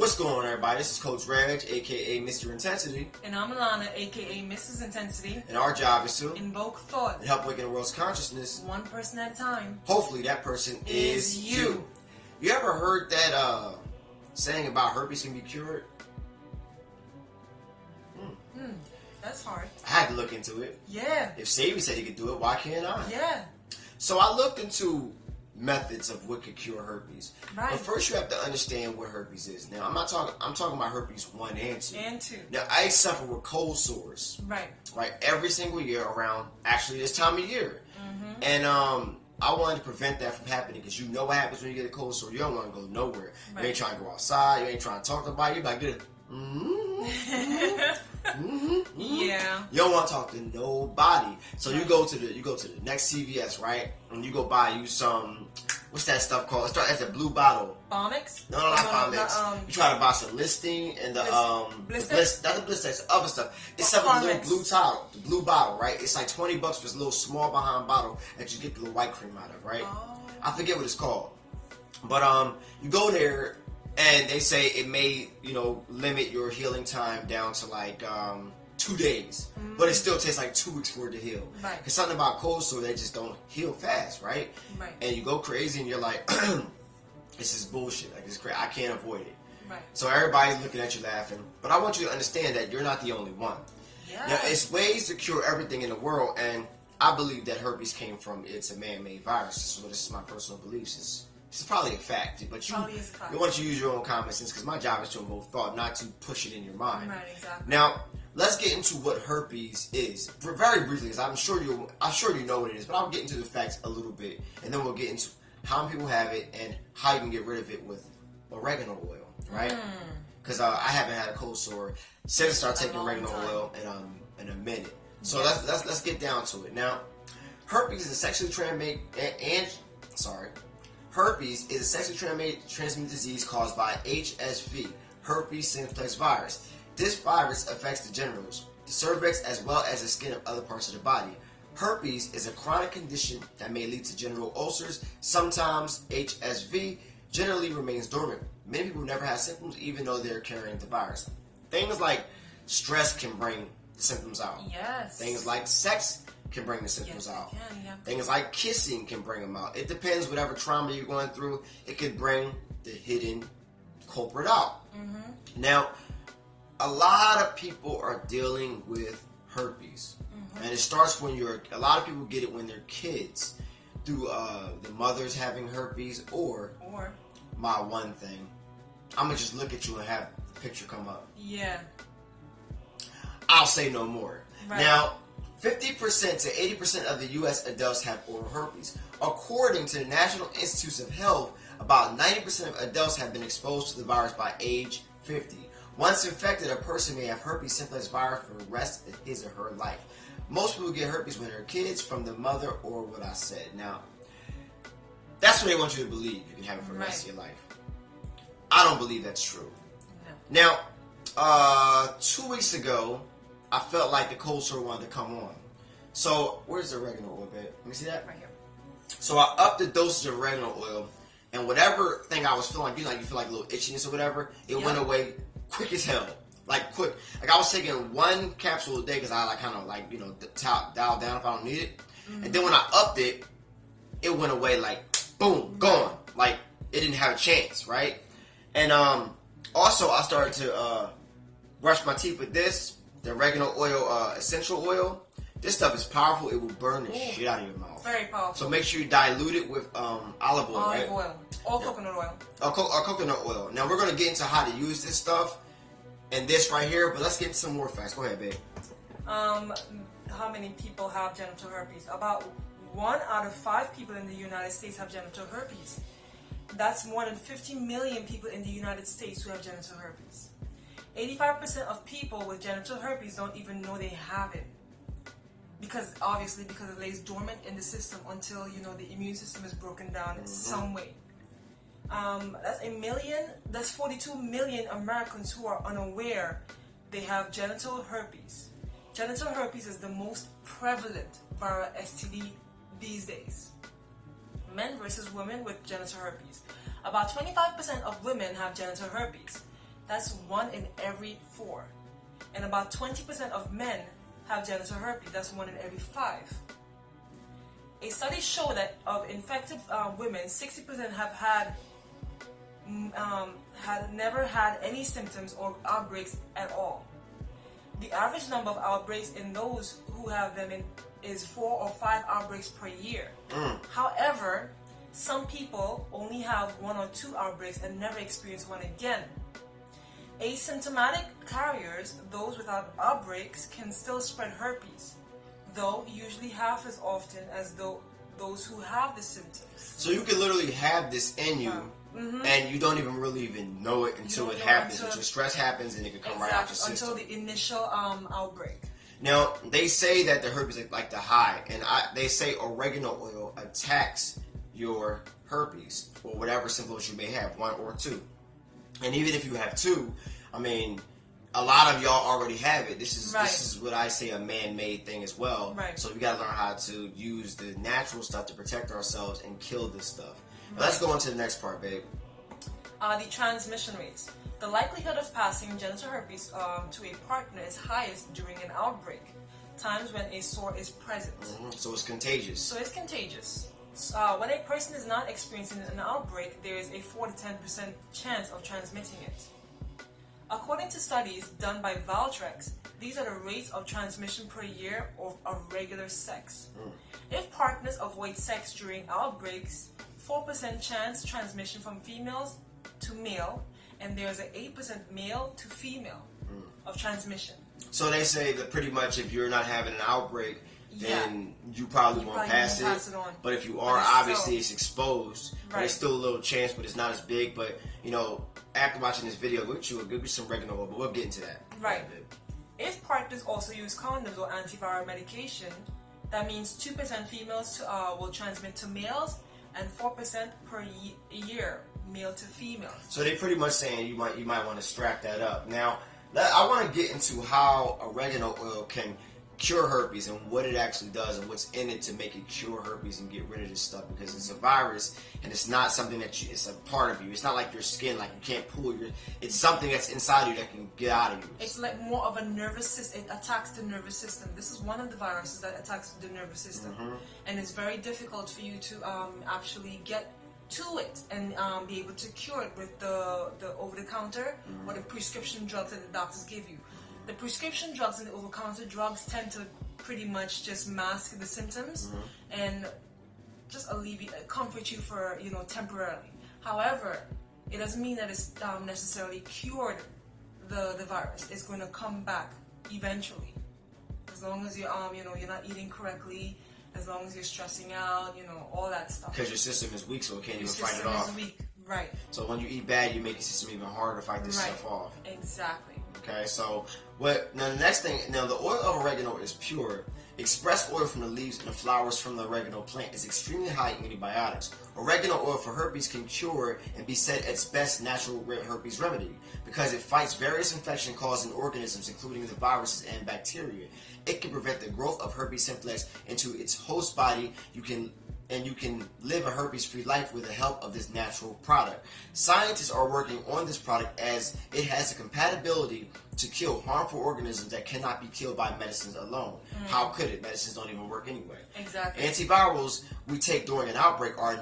What's going on, everybody? This is Coach Reg, aka Mr. Intensity. And I'm Alana, aka Mrs Intensity. And our job is to invoke thought and help awaken the world's consciousness. One person at a time. Hopefully that person is you. You ever heard that saying about herpes can be cured? That's hard. I had to look into it. Yeah. If Sebi said he could do it, why can't I? Yeah. So I looked into methods of what could cure herpes. Right. But first you have to understand what herpes is. Now I'm talking about herpes 1 and 2. And 2. Now I suffer with cold sores. Right. Right, every single year around actually this time of year. And I wanted to prevent that from happening because you know what happens when you get a cold sore. You don't want to go nowhere. Right. You ain't trying to go outside. You ain't trying to talk to nobody. You like this. Yeah. You don't want to talk to nobody. So you go to the next CVS, right? And you go buy you some, what's that stuff called? It starts as a blue bottle. Bomix? No, not Bomix. You try to buy some Listing and the Blistex? Not the Blistex, the other stuff. It's something with a little blue bottle, right? It's like $20 for this little small behind bottle that you get the little white cream out of, right? Oh. I forget what it's called, but you go there and they say it may limit your healing time down to like 2 days, but it still takes like 2 weeks for it to heal. Right. Cause something about cold sore, they just don't heal fast, right? Right. And you go crazy and you're like, this is bullshit. Like it's crazy. I can't avoid it. Right. So everybody's looking at you laughing, but I want you to understand that you're not the only one. Yeah. Now, it's ways to cure everything in the world, and I believe that herpes came from it's a man-made virus. So this is my personal beliefs. It's probably a fact, but you want to use your own common sense because my job is to invoke thought, not to push it in your mind. Right. Exactly. Now, let's get into what herpes is very briefly, because I'm sure you know what it is, but I'll get into the facts a little bit, and then we'll get into how many people have it and how you can get rid of it with oregano oil, right? Because I haven't had a cold sore since I started taking oregano oil in a minute. So let's get down to it. Now, herpes is a sexually Herpes is a sexually transmitted disease caused by HSV, herpes simplex virus. This virus affects the genitals, the cervix, as well as the skin of other parts of the body. Herpes is a chronic condition that may lead to genital ulcers. Sometimes HSV generally remains dormant. Many people never have symptoms even though they're carrying the virus. Things like stress can bring the symptoms out. Yes. Things like sex can bring the symptoms out. Can, yeah. Things like kissing can bring them out. It depends whatever trauma you're going through. It could bring the hidden culprit out. Now, a lot of people are dealing with herpes, and it starts when a lot of people get it when they're kids, through the mothers having herpes, or my one thing. I'm gonna just look at you and have the picture come up. Yeah. I'll say no more. Right. Now, 50% to 80% of the U.S. adults have oral herpes. According to the National Institutes of Health, about 90% of adults have been exposed to the virus by age 50. Once infected, a person may have herpes simplex virus for the rest of his or her life. Most people get herpes when they're kids from the mother or what I said. Now, that's what they want you to believe. You can have it for the rest of your life. I don't believe that's true. No. Now, 2 weeks ago, I felt like the cold sore wanted to come on. So, where's the oregano oil, babe? Let me see that. Right here. So I upped the dosage of oregano oil, and whatever thing I was feeling, you feel like a little itchiness or whatever, it went away quick as hell. Like quick. Like I was taking 1 capsule a day because I dial down if I don't need it. And then when I upped it, it went away like boom, gone. Like it didn't have a chance, right? And also I started to brush my teeth with this. The oregano oil, essential oil. This stuff is powerful. It will burn the shit out of your mouth. Very powerful. So make sure you dilute it with olive oil, right? Olive oil. Or coconut oil. Or coconut oil. Now we're going to get into how to use this stuff and this right here, but let's get into some more facts. Go ahead, babe. How many people have genital herpes? About 1 out of 5 people in the United States have genital herpes. That's more than 50 million people in the United States who have genital herpes. 85% of people with genital herpes don't even know they have it. Because it lays dormant in the system until the immune system is broken down in some way. That's 42 million Americans who are unaware they have genital herpes. Genital herpes is the most prevalent viral STD these days. Men versus women with genital herpes. About 25% of women have genital herpes. That's 1 in every 4. And about 20% of men have genital herpes. That's 1 in every 5. A study showed that of infected women, 60% have never had any symptoms or outbreaks at all. The average number of outbreaks in those who have them is 4 or 5 outbreaks per year. However, some people only have 1 or 2 outbreaks and never experience one again. Asymptomatic carriers, those without outbreaks, can still spread herpes, though usually half as often as those who have the symptoms. So you can literally have this in you, and you don't even really even know it until it happens. Until stress happens, and it can come right out your system. Until the initial outbreak. Now, they say that the herpes is like the high, and they say oregano oil attacks your herpes, or whatever symptoms you may have, 1 or 2. And even if you have 2, I mean, a lot of y'all already have it. This is what I say, a man-made thing as well. Right. So we got to learn how to use the natural stuff to protect ourselves and kill this stuff. Right. Let's go on to the next part, babe. The transmission rates. The likelihood of passing genital herpes to a partner is highest during an outbreak, times when a sore is present. So it's contagious. When a person is not experiencing an outbreak, there is a 4 to 10% chance of transmitting it. According to studies done by Valtrex, these are the rates of transmission per year of regular sex. If partners avoid sex during outbreaks, 4% chance transmission from females to male, and there's an 8% male to female of transmission. So they say that pretty much if you're not having an outbreak, then you probably won't pass it. But if you are, obviously it's exposed. Right. But it's still a little chance, but it's not as big. But, you know, after watching this video, we'll give you some oregano oil, but we'll get into that. Right. If partners also use condoms or antiviral medication, that means 2% females will transmit to males and 4% per year male to female. So they're pretty much saying you might want to strap that up. Now, I want to get into how oregano oil can cure herpes and what it actually does and what's in it to make it cure herpes and get rid of this stuff, because it's a virus and it's not something that it's a part of you. It's not like your skin, like you can't pull it's something that's inside you that can get out of you. It's like more of a nervous system. It attacks the nervous system. This is one of the viruses that attacks the nervous system, and it's very difficult for you to actually get to it and be able to cure it with the over-the-counter or the prescription drugs that the doctors give you. The prescription drugs and the over-the-counter drugs tend to pretty much just mask the symptoms and just comfort you for, temporarily. However, it doesn't mean that it's necessarily cured the virus. It's going to come back eventually, as long as you're not eating correctly, as long as you're stressing out, all that stuff. Because your system is weak, so it can't even fight it off. Your system is weak, right. So when you eat bad, you make your system even harder to fight this stuff off. Exactly. Okay, so now the next thing, the oil of oregano is pure. Expressed oil from the leaves and the flowers from the oregano plant is extremely high in antibiotics. Oregano oil for herpes can cure and be said its best natural herpes remedy because it fights various infection-causing organisms, including the viruses and bacteria. It can prevent the growth of herpes simplex into its host body. You can live a herpes-free life with the help of this natural product. Scientists are working on this product as it has a compatibility to kill harmful organisms that cannot be killed by medicines alone. How could it? Medicines don't even work anyway. Exactly. Antivirals we take during an outbreak are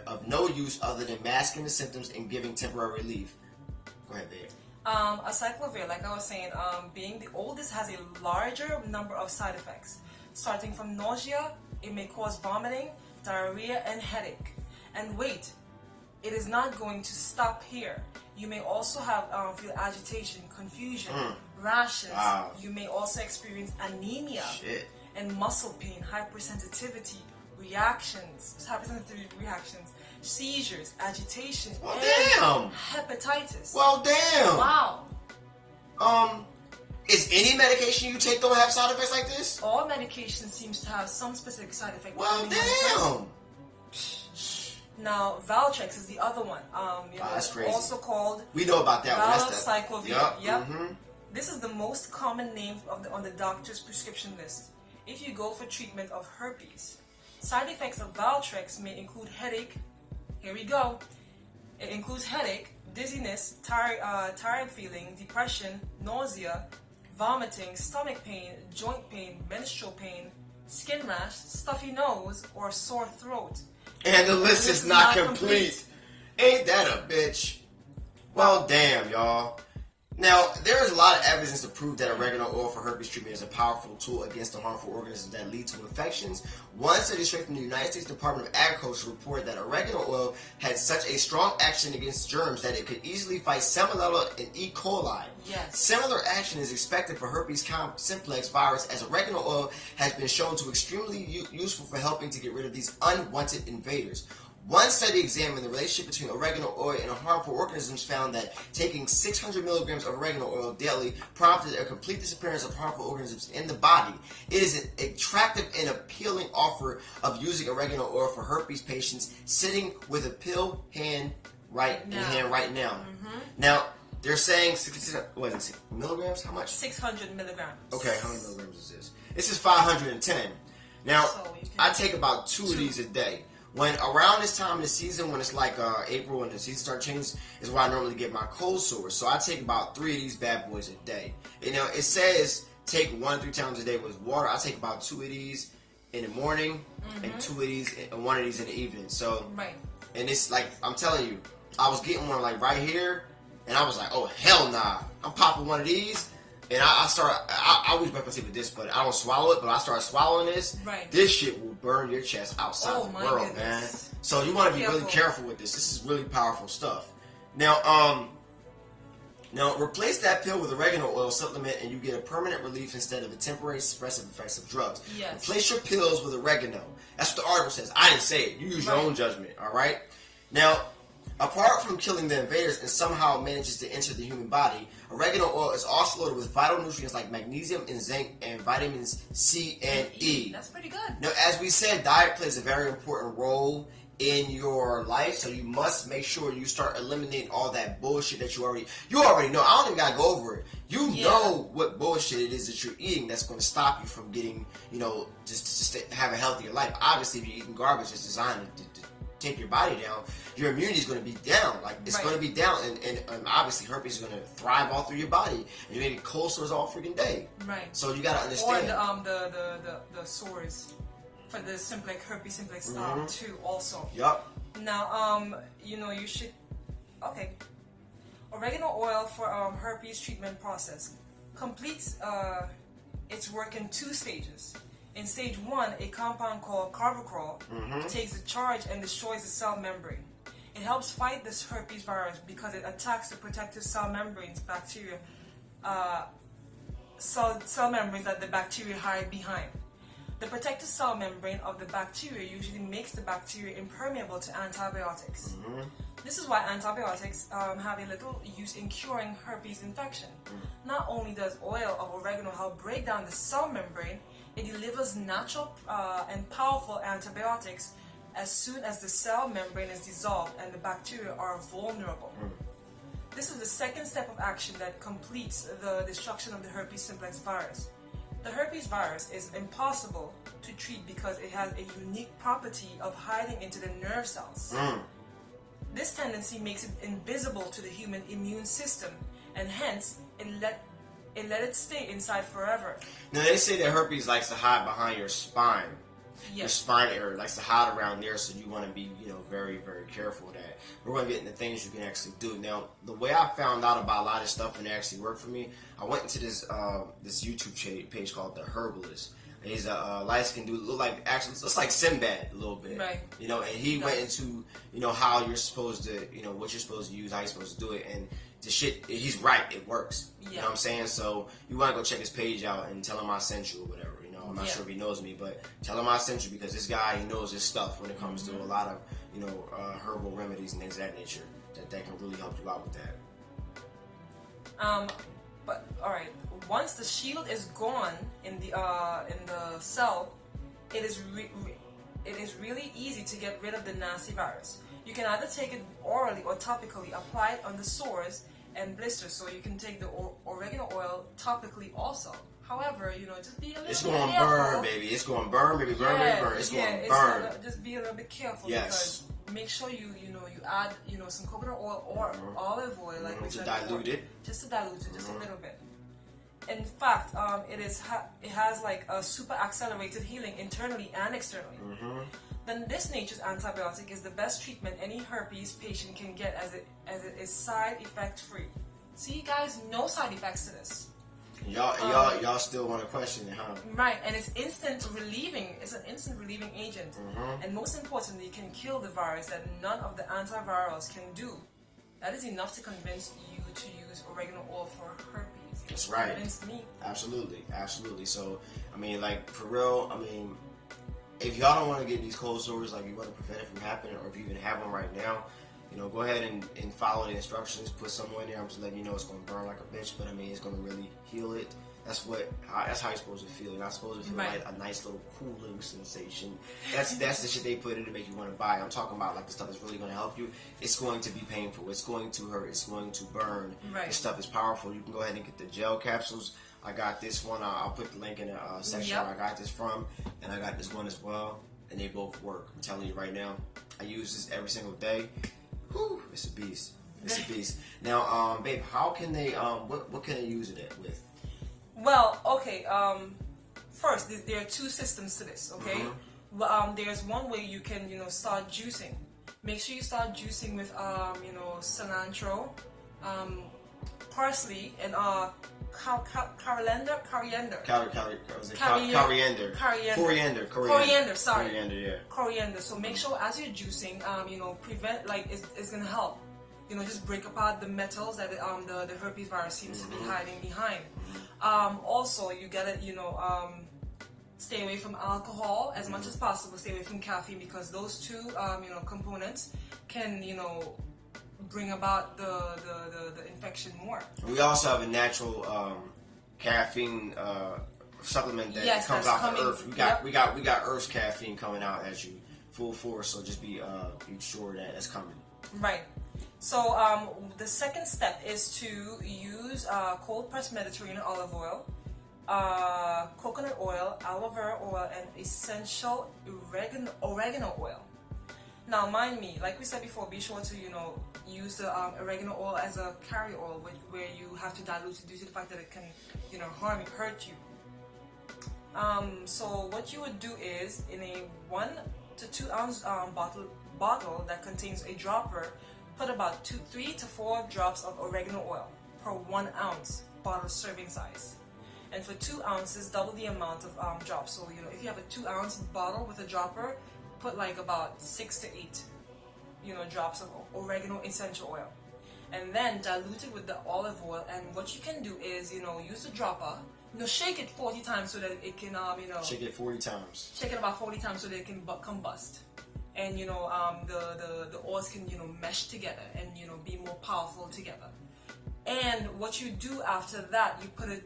of no use other than masking the symptoms and giving temporary relief. Go ahead, babe. Acyclovir, like I was saying, being the oldest, has a larger number of side effects. Starting from nausea, it may cause vomiting, diarrhea, and headache. And wait, it is not going to stop here. You may also have feel agitation, confusion, rashes. Wow. You may also experience anemia and muscle pain, hypersensitivity reactions, seizures, agitation, and hepatitis. Well, damn. Wow. Is any medication you take don't have side effects like this? All medication seems to have some specific side effect. Well, damn. Now, Valtrex is the other one. That's crazy. Also called. We know about that one. Yep. This is the most common name on the doctor's prescription list. If you go for treatment of herpes, side effects of Valtrex may include headache. Here we go. It includes headache, dizziness, tired feeling, depression, nausea, vomiting, stomach pain, joint pain, menstrual pain, skin rash, stuffy nose, or sore throat. And the list is not complete. Ain't that a bitch? Well, damn, y'all. Now, there is a lot of evidence to prove that oregano oil for herpes treatment is a powerful tool against the harmful organisms that lead to infections. One study straight from the United States Department of Agriculture reported that oregano oil had such a strong action against germs that it could easily fight Salmonella and E. coli. Yes. Similar action is expected for herpes simplex virus, as oregano oil has been shown to be extremely useful for helping to get rid of these unwanted invaders. One study examined the relationship between oregano oil and harmful organisms found that taking 600 milligrams of oregano oil daily prompted a complete disappearance of harmful organisms in the body. It is an attractive and appealing offer of using oregano oil for herpes patients sitting with a pill in hand right now. Now, they're saying, what is it, milligrams? How much? 600 milligrams. Okay, how many milligrams is this? This is 510. Now, I take about two of these a day. When around this time of the season, when it's like April, when the season starts changing, is where I normally get my cold sores. So I take about 3 of these bad boys a day. You know, it says take 1 to 3 times a day with water. I take about 2 of these in the morning and 2 of these and 1 of these in the evening. So, and it's like, I'm telling you, I was getting one like right here, and I was like, oh hell nah, I'm popping 1 of these. And I always brush my teeth with this, but I don't swallow it. But I start swallowing this. This shit will burn your chest outside the world, man. So you want to be really careful with this. This is really powerful stuff. Now, replace that pill with oregano oil supplement, and you get a permanent relief instead of the temporary suppressive effects of drugs. Replace your pills with oregano. That's what the article says. I didn't say it. You use your own judgment. All right. Now, apart from killing the invaders and somehow manages to enter the human body, oregano oil is also loaded with vital nutrients like magnesium and zinc and vitamins C and E. That's pretty good. Now, as we said, diet plays a very important role in your life, so you must make sure you start eliminating all that bullshit that you already know. I don't even gotta go over it. You know what bullshit it is that you're eating that's going to stop you from getting, just to have a healthier life. Obviously, if you're eating garbage, it's designed to take your body down, your immunity is going to be down. Like, it's going to be down, and obviously herpes is going to thrive all through your body, and you're going to get cold sores all freaking day. So you got to understand. Or the sores for the simplex, herpes simplex too, also. Now, you should. Okay. Oregano oil for herpes treatment process completes its work in 2 stages. In stage 1, a compound called carvacrol takes the charge and destroys the cell membrane. It helps fight this herpes virus because it attacks the protective cell membranes, bacteria, cell membranes that the bacteria hide behind. The protective cell membrane of the bacteria usually makes the bacteria impermeable to antibiotics. This is why antibiotics have a little use in curing herpes infection. Not only does oil of oregano help break down the cell membrane, it delivers natural and powerful antibiotics as soon as the cell membrane is dissolved and the bacteria are vulnerable. This is the second step of action that completes the destruction of the herpes simplex virus. The herpes virus is impossible to treat because it has a unique property of hiding into the nerve cells. This tendency makes it invisible to the human immune system, and hence it let it stay inside forever. Now, they say that herpes likes to hide behind your spine. Your spine area likes to hide around there, so you want to be, very, very careful of that. We're going to get into things you can actually do. Now, the way I found out about a lot of stuff and it actually worked for me, I went into this YouTube page called The Herbalist. And he's a light-skinned dude, looks like Sinbad a little bit. And he went into, how you're supposed to, what you're supposed to use, how you're supposed to do it, and the shit, he's right, it works. You know what I'm saying? So you want to go check his page out and tell him I sent you or whatever. I'm not sure if he knows me, but tell him I sent you, because this guy, he knows his stuff when it comes to a lot of, herbal remedies and things of that nature that can really help you out with that. But all right, once the shield is gone in the cell, it is really easy to get rid of the nasty virus. You can either take it orally or topically, apply it on the sores and blisters. So you can take the oregano oil topically also. However, just be a little bit careful. It's going to burn, baby. It's going to burn, baby. Burn, baby, burn. It's going to burn. Just be a little bit careful, because make sure you add, you know, some coconut oil or olive oil, like we said before, just to dilute it, just a little bit. In fact, it has like a super accelerated healing internally and externally. Then this nature's antibiotic is the best treatment any herpes patient can get, as it is side effect free. See, guys, no side effects to this. Y'all still want to question it, huh? Right, and it's instant relieving. It's an instant relieving agent, and most importantly, it can kill the virus that none of the antivirals can do. That is enough to convince you to use oregano oil for herpes. That's right. Convinced me. Absolutely. So, I mean, like, for real, I mean, if y'all don't want to get these cold sores, like, you want to prevent it from happening, or if you even have one right now, you know, go ahead and follow the instructions. Put somewhere in there. I'm just letting you know it's going to burn like a bitch, but I mean, it's going to really heal it. That's how you're supposed to feel. You're not supposed to feel like a nice little cooling sensation. That's the shit they put in to make you want to buy. I'm talking about like the stuff that's really going to help you. It's going to be painful. It's going to hurt. It's going to burn. This stuff is powerful. You can go ahead and get the gel capsules. I got this one. I'll put the link in the section where I got this from, and I got this one as well. And they both work. I'm telling you right now. I use this every single day. Whew, it's a beast. It's a beast. Now, babe, how can they? What can they use it with? Well, okay. First, there are two systems to this. Okay. There's one way you can, you know, start juicing. Make sure you start juicing with, you know, cilantro, parsley, and coriander. Sorry. Coriander, yeah. Coriander. So make sure as you're juicing, you know, prevent, like, it's gonna help. You know, just break apart the metals that the herpes virus seems to be hiding behind. Also, you gotta, you know, stay away from alcohol as much as possible. Stay away from caffeine, because those two, you know, components can, you know, bring about the infection more. We also have a natural caffeine supplement that comes out of Earth. We got Earth's caffeine coming out at you full force. So just be sure that it's coming. Right. So the second step is to use cold pressed Mediterranean olive oil, coconut oil, aloe vera oil, and essential oregano oil. Now, mind me, like we said before, be sure to, you know, use the oregano oil as a carrier oil, where you have to dilute it due to the fact that it can, you know, hurt you. So what you would do is, in a 1 to 2 ounce bottle that contains a dropper, put about 3 to 4 drops of oregano oil per 1 ounce bottle serving size. And for 2 ounces, double the amount of drops. So, you know, if you have a 2 ounce bottle with a dropper, put like about 6 to 8, you know, drops of oregano essential oil. And then dilute it with the olive oil. And what you can do is, you know, use the dropper, you know, shake it 40 times so that it can, you know... Shake it 40 times. Shake it about 40 times so that it can combust. And, you know, the oils can, you know, mesh together and, you know, be more powerful together. And what you do after that, you put it,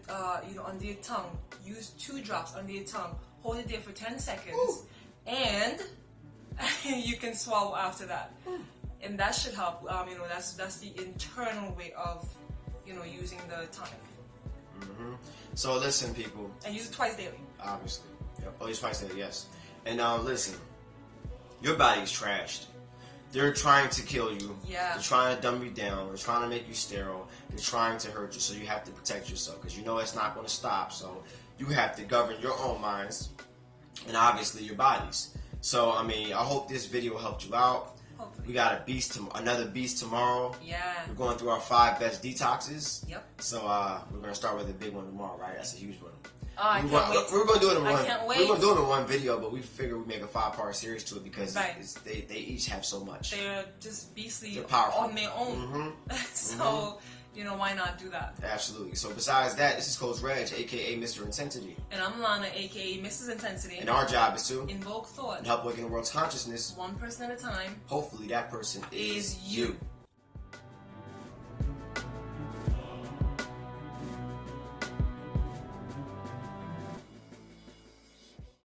you know, under your tongue. Use 2 drops under your tongue. Hold it there for 10 seconds. And you can swallow after that. And that should help. You know, that's the internal way of, you know, using the tonic. So listen, people. And use it twice daily. Obviously. Yep. Oh, use twice daily, yes. And listen. Your body's trashed. They're trying to kill you. Yeah. They're trying to dumb you down. They're trying to make you sterile. They're trying to hurt you. So you have to protect yourself, because you know it's not going to stop. So you have to govern your own minds and obviously your bodies. So, I mean, I hope this video helped you out. Hopefully. We got another beast tomorrow. Yeah. We're going through our 5 best detoxes. Yep. So we're going to start with a big one tomorrow, right? That's a huge one. Oh, I can't wait. We're going to do it in one. I can't wait. We're going to do it in one video, but we figure we make a 5-part series to it, because they each have so much. They're just beastly. They're powerful on their own. So, you know, why not do that? Absolutely. So besides that, this is Coach Reg, aka Mr. Intensity. And I'm Lana, aka Mrs. Intensity. And our job is to invoke thought and help awaken the world's consciousness, one person at a time. Hopefully that person is you.